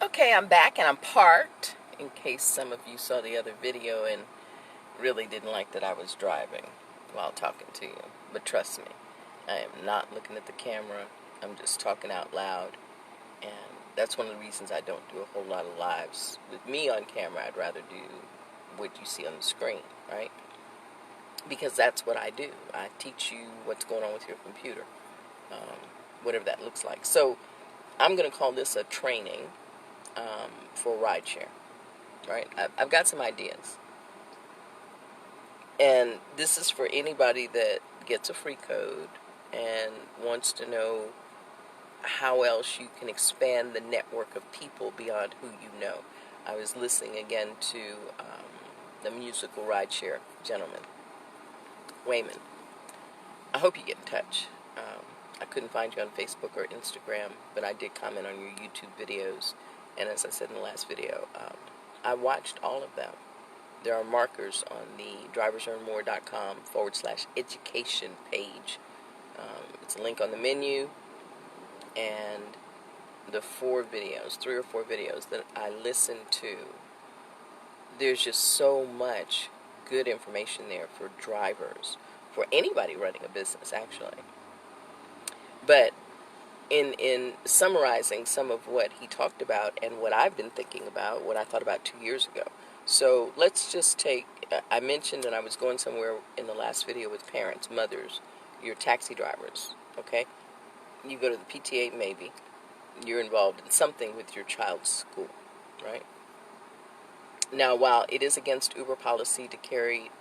Okay, I'm back and I'm parked, in case some of you saw the other video and really didn't like that I was driving while talking to you. But trust me, I am not looking at the camera. I'm just talking out loud. And that's one of the reasons I don't do a whole lot of lives with me on camera. I'd rather do what you see on the screen, right? Because that's what I do. I teach you what's going on with your computer, whatever that looks like. So I'm going to call this a training for rideshare, right? I've got some ideas. And this is for anybody that gets a free code and wants to know how else you can expand the network of people beyond who you know. I was listening again to the musical rideshare gentleman, Wayman. I hope you get in touch. I couldn't find you on Facebook or Instagram, but I did comment on your YouTube videos. And as I said in the last video, I watched all of them. There are markers on the driversearnmore.com/education page. It's a link on the menu, and the 3 or 4 videos that I listened to, there's just so much good information there for drivers, for anybody running a business, actually. But in summarizing some of what he talked about and what I've been thinking about, what I thought about 2 years ago. So let's just take, I mentioned that I was going somewhere in the last video with parents, mothers, your taxi drivers, okay? You go to the PTA maybe, you're involved in something with your child's school, right? Now, while it is against Uber policy to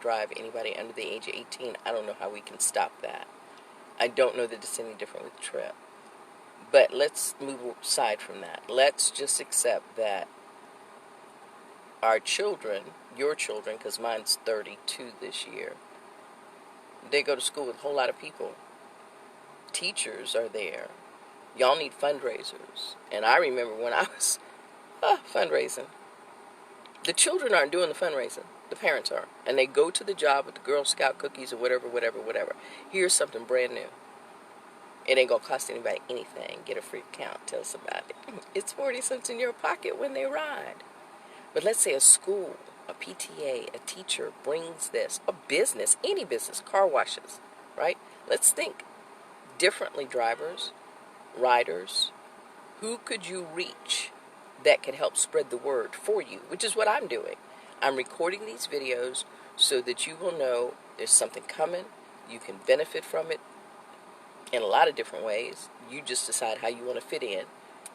drive anybody under the age of 18, I don't know how we can stop that. I don't know that it's any different with TRYP. But let's move aside from that. Let's just accept that our children, your children, because mine's 32 this year, they go to school with a whole lot of people. Teachers are there. Y'all need fundraisers. And I remember when I was fundraising, the children aren't doing the fundraising. The parents are. And they go to the job with the Girl Scout cookies or whatever. Here's something brand new. It ain't going to cost anybody anything. Get a free account. Tell somebody. It's 40 cents in your pocket when they ride. But let's say a school, a PTA, a teacher brings this, a business, any business, car washes, right? Let's think differently, drivers, riders. Who could you reach that could help spread the word for you, which is what I'm doing. I'm recording these videos so that you will know there's something coming. You can benefit from it in a lot of different ways. You just decide how you want to fit in.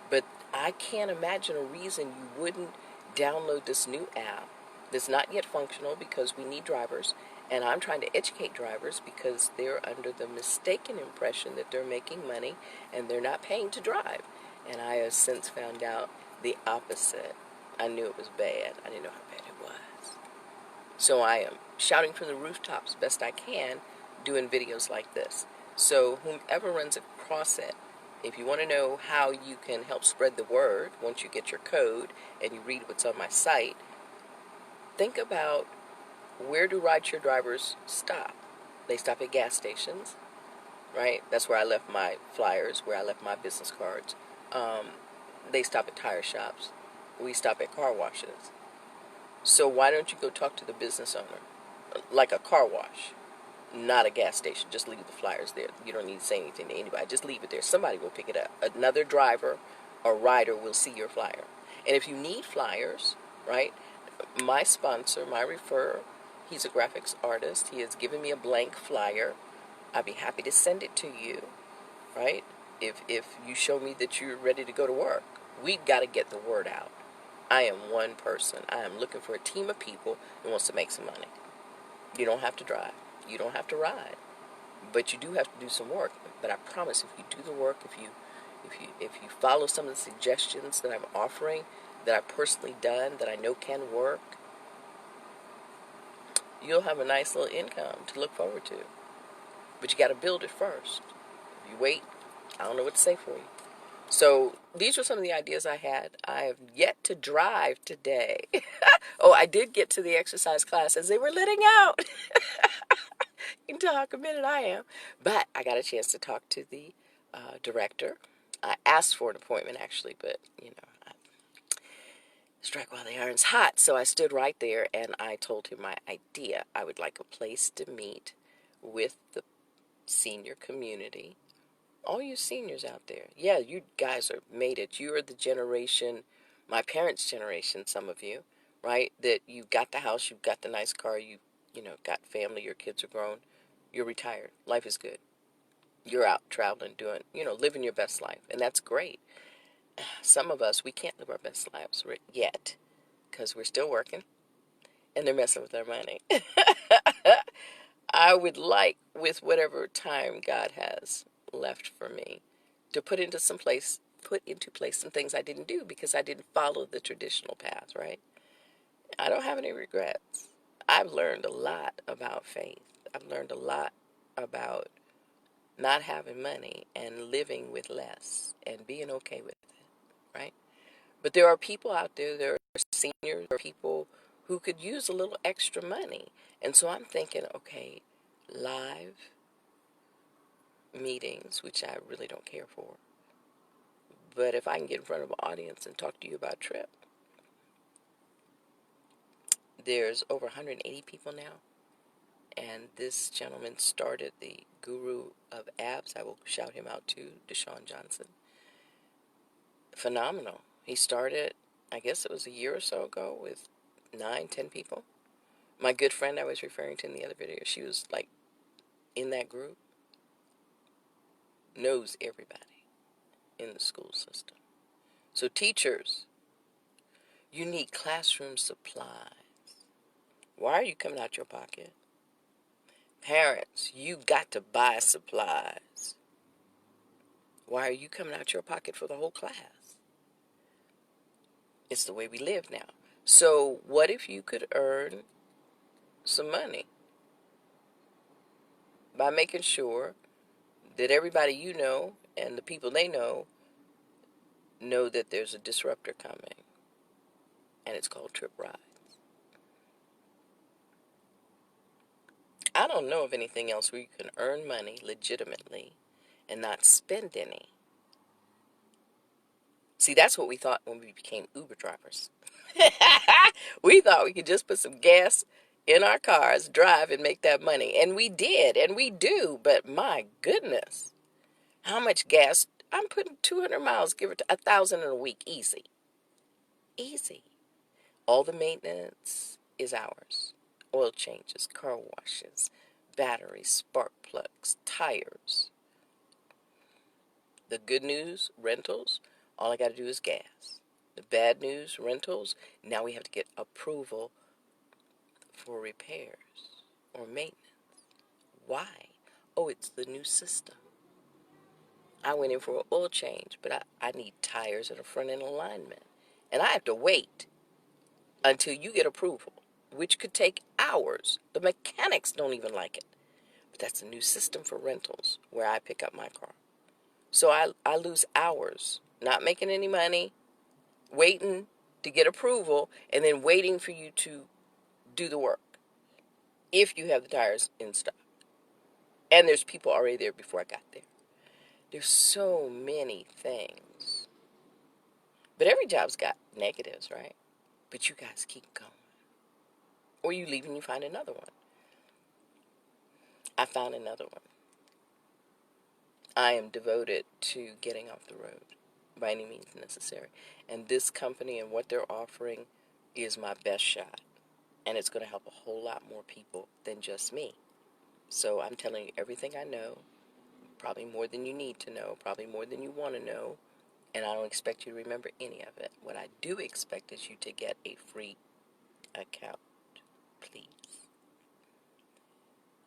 But I can't imagine a reason you wouldn't download this new app that's not yet functional, because we need drivers, and I'm trying to educate drivers because they're under the mistaken impression that they're making money and they're not paying to drive. And I have since found out the opposite. I knew it was bad. I didn't know how bad it was. So I am shouting from the rooftops best I can, doing videos like this. So whomever runs across it, if you want to know how you can help spread the word once you get your code and you read what's on my site, think about, where do rideshare drivers stop? They stop at gas stations, right? That's where I left my flyers, where I left my business cards. They stop at tire shops. We stop at car washes. So why don't you go talk to the business owner? Like a car wash, not a gas station. Just leave the flyers there. You don't need to say anything to anybody. Just leave it there. Somebody will pick it up. Another driver or rider will see your flyer. And if you need flyers, right, my sponsor, my referrer, he's a graphics artist. He has given me a blank flyer. I'd be happy to send it to you, right? If you show me that you're ready to go to work. We've got to get the word out. I am one person. I am looking for a team of people who wants to make some money. You don't have to drive. You don't have to ride. But you do have to do some work. But I promise, if you do the work, if you follow some of the suggestions that I'm offering, that I've personally done, that I know can work, you'll have a nice little income to look forward to. But you got to build it first. If you wait, I don't know what to say for you. So these are some of the ideas I had. I have yet to drive today. Oh, I did get to the exercise class as they were letting out. You can tell how committed I am. But I got a chance to talk to the director. I asked for an appointment, actually, but, Strike while the iron's hot. So I stood right there and I told him my idea. I would like a place to meet with the senior community. All you seniors out there. Yeah, you guys are made it. You're the generation, my parents' generation, some of you, right? That you got the house, you've got the nice car, you know, got family, your kids are grown, you're retired. Life is good. You're out traveling, doing, you know, living your best life. And that's great. Some of us, we can't live our best lives yet because we're still working and they're messing with our money. I would like, with whatever time God has left for me, to put into place some things I didn't do because I didn't follow the traditional path, right? I don't have any regrets. I've learned a lot about faith. I've learned a lot about not having money and living with less and being okay with it, right? But there are people out there, there are seniors, or people who could use a little extra money. And so I'm thinking, okay, live meetings, which I really don't care for. But if I can get in front of an audience and talk to you about TRYP, there's over 180 people now. And this gentleman started the guru of abs. I will shout him out too, Deshaun Johnson. Phenomenal. He started, I guess it was a year or so ago, with 9, 10 people. My good friend I was referring to in the other video, she was like in that group, knows everybody in the school system. So teachers, you need classroom supplies. Why are you coming out your pocket? Parents, you got to buy supplies. Why are you coming out your pocket for the whole class? It's the way we live now. So what if you could earn some money by making sure that everybody you know and the people they know that there's a disruptor coming, and it's called TRYP Rides. I don't know of anything else where you can earn money legitimately and not spend any. See, that's what we thought when we became Uber drivers. We thought we could just put some gas in our cars, drive, and make that money. And we did, and we do. But my goodness, how much gas? I'm putting 200 miles, give it to 1,000 in a week, easy. Easy. All the maintenance is ours. Oil changes, car washes, batteries, spark plugs, tires. The good news, rentals, all I got to do is gas. The bad news, rentals, now we have to get approval for repairs or maintenance. Why? Oh, it's the new system. I went in for an oil change, but I need tires and a front end alignment. And I have to wait until you get approval, which could take hours. The mechanics don't even like it. But that's a new system for rentals where I pick up my car. So I lose hours not making any money, waiting to get approval, and then waiting for you to do the work if you have the tires in stock. And there's people already there before I got there. There's so many things. But every job's got negatives, right? But you guys keep going. Or you leave and you find another one. I found another one. I am devoted to getting off the road by any means necessary. And this company and what they're offering is my best shot. And it's going to help a whole lot more people than just me. So I'm telling you everything I know, probably more than you need to know, probably more than you want to know, and I don't expect you to remember any of it. What I do expect is you to get a free account, please.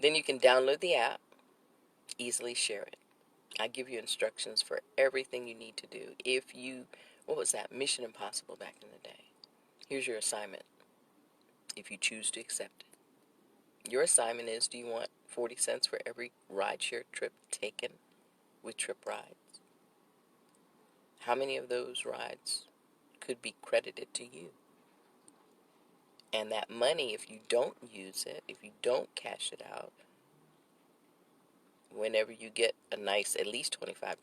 Then you can download the app, easily share it. I give you instructions for everything you need to do. If you, what was that, Mission Impossible back in the day. Here's your assignment, if you choose to accept it. Your assignment is, do you want 40 cents for every rideshare trip taken with TRYP Rides? How many of those rides could be credited to you? And that money, if you don't use it, if you don't cash it out, whenever you get a nice, at least $25,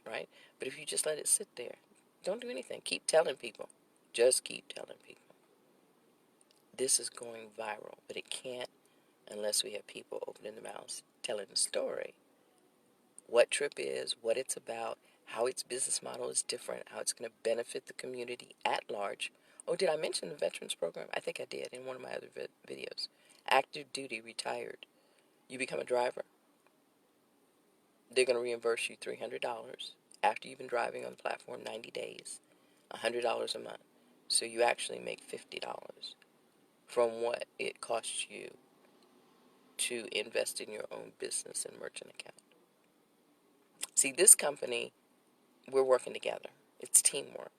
right? But if you just let it sit there, don't do anything. Keep telling people, Just keep telling people. This is going viral, but it can't unless we have people opening their mouths, telling the story. What TRYP is, what it's about, how its business model is different, how it's going to benefit the community at large. Oh, did I mention the veterans program? I think I did in one of my other videos. Active duty, retired. You become a driver. They're going to reimburse you $300 after you've been driving on the platform 90 days, $100 a month. So you actually make $50 from what it costs you to invest in your own business and merchant account. See, this company, we're working together. It's teamwork.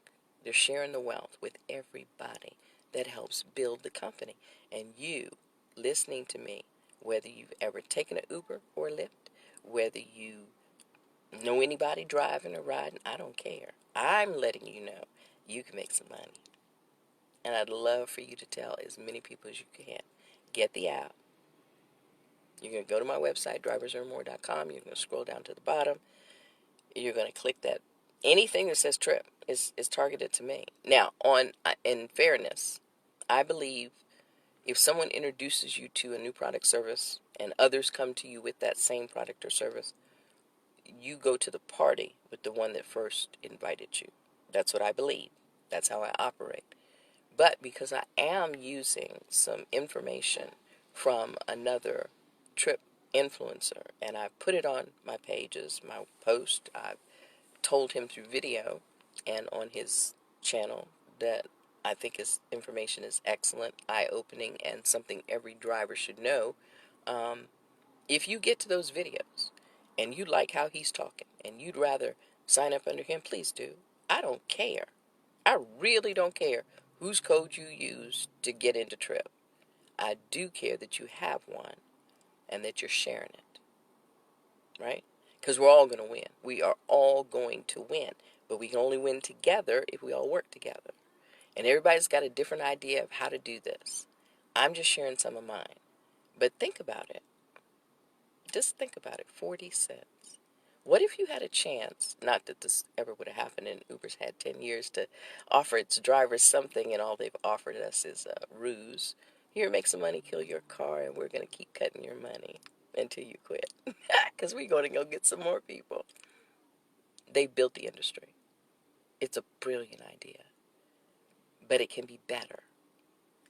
They're sharing the wealth with everybody that helps build the company. And you, listening to me, whether you've ever taken an Uber or Lyft, whether you know anybody driving or riding, I don't care. I'm letting you know you can make some money. And I'd love for you to tell as many people as you can. Get the app. You're going to go to my website, driversearnmore.com. You're going to scroll down to the bottom. You're going to click that. Anything that says TRYP is targeted to me. Now, in fairness, I believe if someone introduces you to a new product service and others come to you with that same product or service, you go to the party with the one that first invited you. That's what I believe. That's how I operate. But because I am using some information from another TRYP influencer, and I've put it on my pages, my post, I've told him through video and on his channel that I think his information is excellent, eye-opening, and something every driver should know. If you get to those videos and you like how he's talking and you'd rather sign up under him, please do. I don't care. I really don't care whose code you use to get into TRYP. I do care that you have one and that you're sharing it, right? Because we're all going to win. We are all going to win. But we can only win together if we all work together. And everybody's got a different idea of how to do this. I'm just sharing some of mine. But think about it. Just think about it. 40 cents. What if you had a chance, not that this ever would have happened and Uber's had 10 years to offer its drivers something and all they've offered us is a ruse. Here, make some money, kill your car, and we're going to keep cutting your money until you quit. Because we're going to go get some more people. They built the industry. It's a brilliant idea. But it can be better.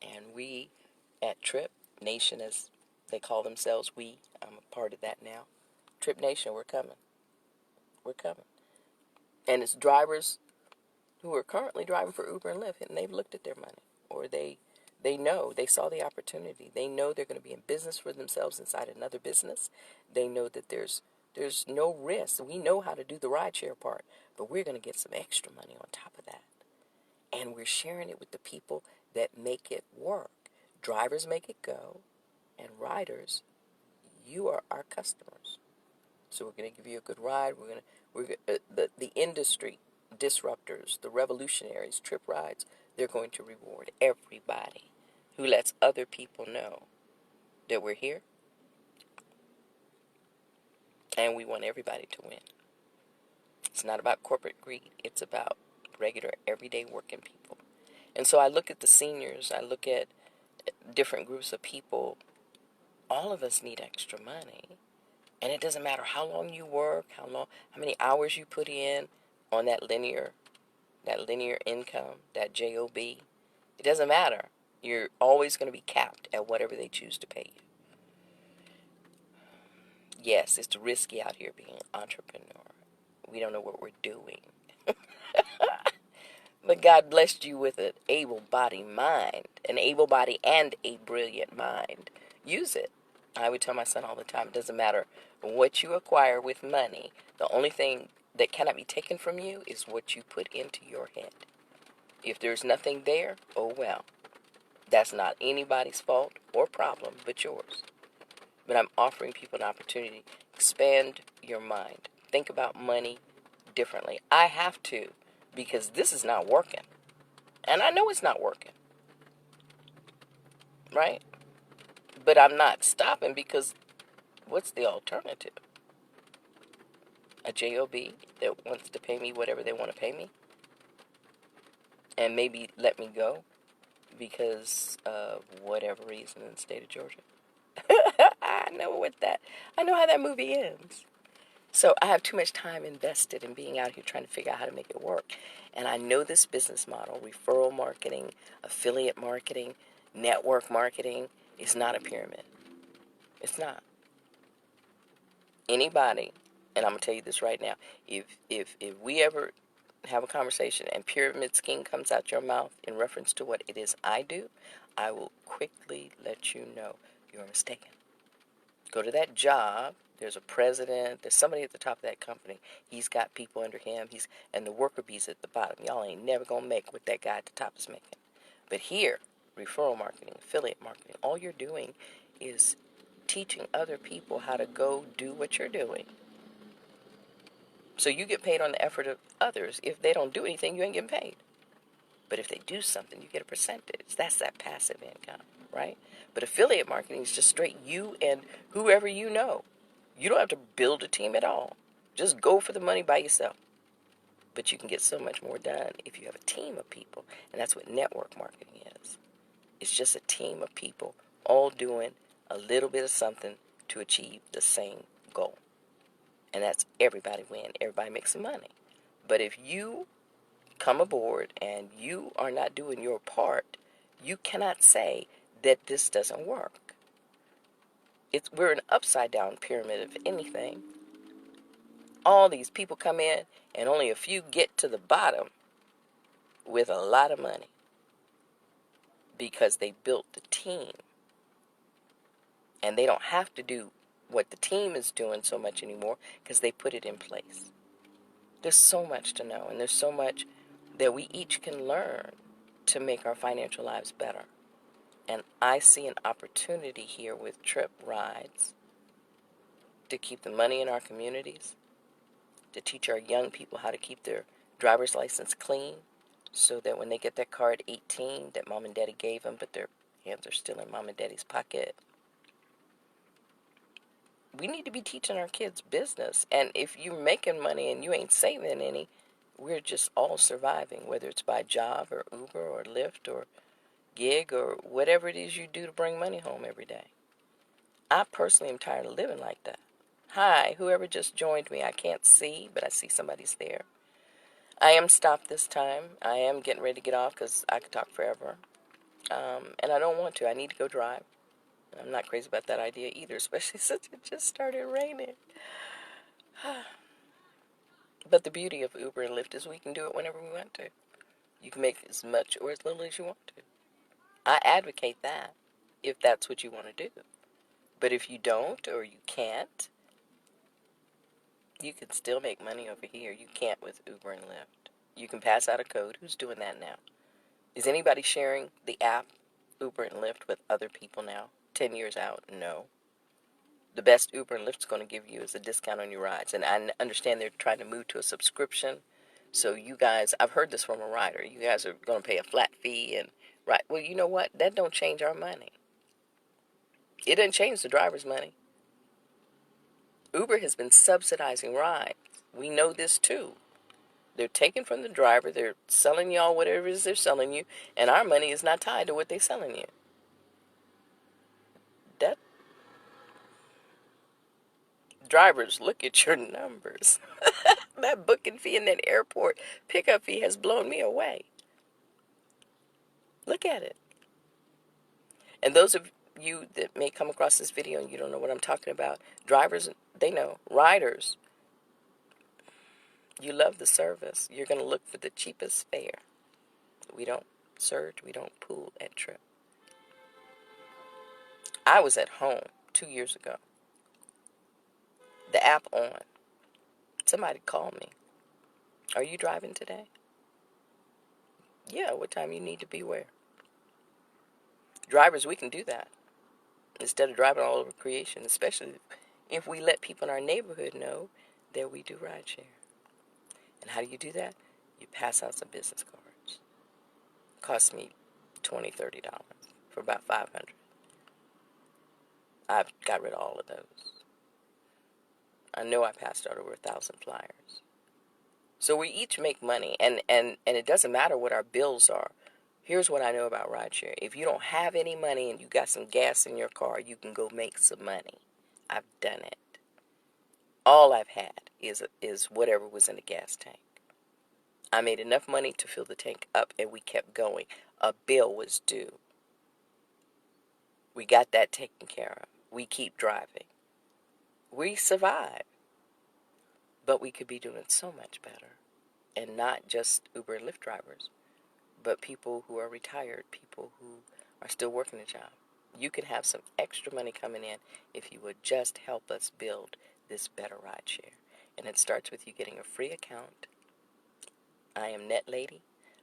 And we at TRYP Nation, as they call themselves, I'm a part of that now. TRYP Nation, we're coming. We're coming. And it's drivers who are currently driving for Uber and Lyft, and they've looked at their money. Or they know, they saw the opportunity. They know they're going to be in business for themselves inside another business. They know that there's no risk. We know how to do the rideshare part, but we're going to get some extra money on top of that. And we're sharing it with the people that make it work. Drivers make it go, and riders, you are our customers. So we're going to give you a good ride. The industry disruptors, the revolutionaries, TRYP rides, they're going to reward everybody who lets other people know that we're here. And we want everybody to win. It's not about corporate greed. It's about regular, everyday working people. And so I look at the seniors. I look at different groups of people. All of us need extra money. And it doesn't matter how long you work, how many hours you put in on that linear income, that JOB. It doesn't matter. You're always going to be capped at whatever they choose to pay you. Yes, it's risky out here being an entrepreneur. We don't know what we're doing. But God blessed you with an able-bodied mind, an able body and a brilliant mind. Use it. I would tell my son all the time, it doesn't matter what you acquire with money. The only thing that cannot be taken from you is what you put into your head. If there's nothing there, oh well. That's not anybody's fault or problem but yours. But I'm offering people an opportunity. Expand your mind. Think about money differently. I have to, because this is not working. And I know it's not working. Right? But I'm not stopping because what's the alternative? A JOB that wants to pay me whatever they want to pay me? and maybe let me go because of whatever reason in the state of Georgia. I know how that movie ends. So I have too much time invested in being out here trying to figure out how to make it work. And I know this business model, referral marketing, affiliate marketing, network marketing, is not a pyramid. It's not. Anybody, and I'm going to tell you this right now, if we ever have a conversation and pyramid scheme comes out your mouth in reference to what it is I do, I will quickly let you know you're mistaken. Go to that job. There's a president. There's somebody at the top of that company. He's got people under him. And the worker bees at the bottom. Y'all ain't never going to make what that guy at the top is making. But here, referral marketing, affiliate marketing, all you're doing is teaching other people how to go do what you're doing. So you get paid on the effort of others. If they don't do anything, you ain't getting paid. But if they do something, you get a percentage. That's that passive income, right? But affiliate marketing is just straight you and whoever you know. You don't have to build a team at all. Just go for the money by yourself. But you can get so much more done if you have a team of people. And that's what network marketing is. It's just a team of people all doing a little bit of something to achieve the same goal. And that's everybody win. Everybody makes some money. But if you come aboard and you are not doing your part, you cannot say that this doesn't work. We're an upside down pyramid of anything. All these people come in and only a few get to the bottom with a lot of money because they built the team. And they don't have to do what the team is doing so much anymore because they put it in place. There's so much to know, and there's so much that we each can learn to make our financial lives better. And I see an opportunity here with TRYP rides to keep the money in our communities, to teach our young people how to keep their driver's license clean so that when they get that car at 18 that mom and daddy gave them, but their hands are still in mom and daddy's pocket. We need to be teaching our kids business. And if you're making money and you ain't saving any, we're just all surviving, whether it's by job or Uber or Lyft or gig or whatever it is you do to bring money home every day. I personally am tired of living like that. Hi, whoever just joined me, I can't see, but I see somebody's there. I am stopped this time. I am getting ready to get off because I could talk forever. And I don't want to. I need to go drive. I'm not crazy about that idea either, especially since it just started raining. But the beauty of Uber and Lyft is we can do it whenever we want to. You can make as much or as little as you want to. I advocate that if that's what you want to do. But if you don't or you can't, you can still make money over here. You can't with Uber and Lyft. You can pass out a code. Who's doing that now? Is anybody sharing the app Uber and Lyft with other people now? 10 years out? No. The best Uber and Lyft is going to give you is a discount on your rides. And I understand they're trying to move to a subscription. So you guys, I've heard this from a rider. You guys are going to pay a flat fee. And right, well, you know what? That don't change our money. It doesn't change the driver's money. Uber has been subsidizing rides. We know this too. They're taking from the driver. They're selling y'all whatever it is they're selling you. And our money is not tied to what they're selling you. That drivers, look at your numbers. That booking fee in that airport pickup fee has blown me away. Look at it. And those of you that may come across this video and you don't know what I'm talking about, drivers, they know. Riders, you love the service. You're going to look for the cheapest fare. We don't surge. We don't pool at TRYP. I was at home 2 years ago. The app on. Somebody called me. Are you driving today? Yeah, what time you need to be where? Drivers, we can do that. Instead of driving all over creation, especially if we let people in our neighborhood know that we do rideshare. And how do you do that? You pass out some business cards. It costs me $20, $30 for about $500. I've got rid of all of those. I know I passed out over 1,000 flyers. So we each make money, and it doesn't matter what our bills are. Here's what I know about rideshare. If you don't have any money and you got some gas in your car, you can go make some money. I've done it. All I've had is whatever was in the gas tank. I made enough money to fill the tank up, and we kept going. A bill was due. We got that taken care of. We keep driving. We survive. But we could be doing so much better. And not just Uber and Lyft drivers, but people who are retired, people who are still working a job. You can have some extra money coming in if you would just help us build this better rideshare. And it starts with you getting a free account. I am Net Lady,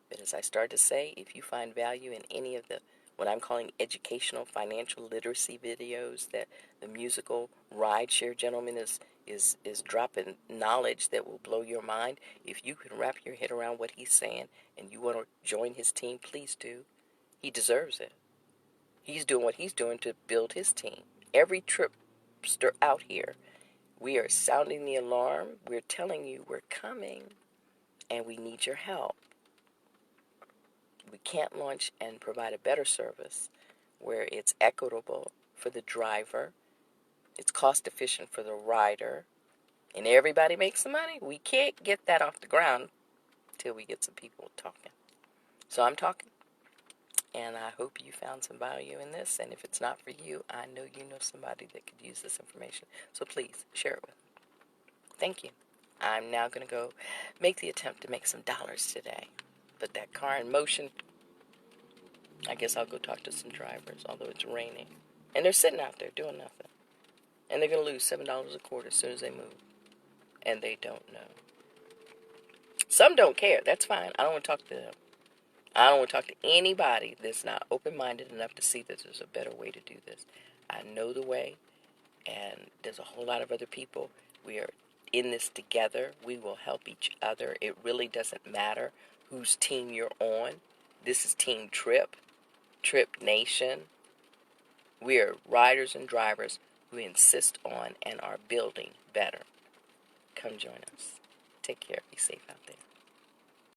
but as I start to say, if you find value in any of the what I'm calling educational financial literacy videos that the musical rideshare gentleman is dropping knowledge that will blow your mind, if you can wrap your head around what he's saying and you want to join his team, please do. He deserves it. He's doing what he's doing to build his team. Every tripster out here, we are sounding the alarm. We're telling you we're coming and we need your help. We can't launch and provide a better service where it's equitable for the driver, it's cost efficient for the rider, and everybody makes some money. We can't get that off the ground till we get some people talking. So I'm talking, and I hope you found some value in this. And if it's not for you, I know you know somebody that could use this information. So please share it with them. Thank you. I'm now going to go make the attempt to make some dollars today. Put that car in motion. I guess I'll go talk to some drivers, although it's raining. And they're sitting out there doing nothing. And they're going to lose $7 a quarter as soon as they move. And they don't know. Some don't care. That's fine. I don't want to talk to them. I don't want to talk to anybody that's not open-minded enough to see that there's a better way to do this. I know the way, and there's a whole lot of other people. We are in this together. We will help each other. It really doesn't matter whose team you're on. This is Team TRYP Nation. We are riders and drivers who insist on and are building better. Come join us. Take care. Be safe out there.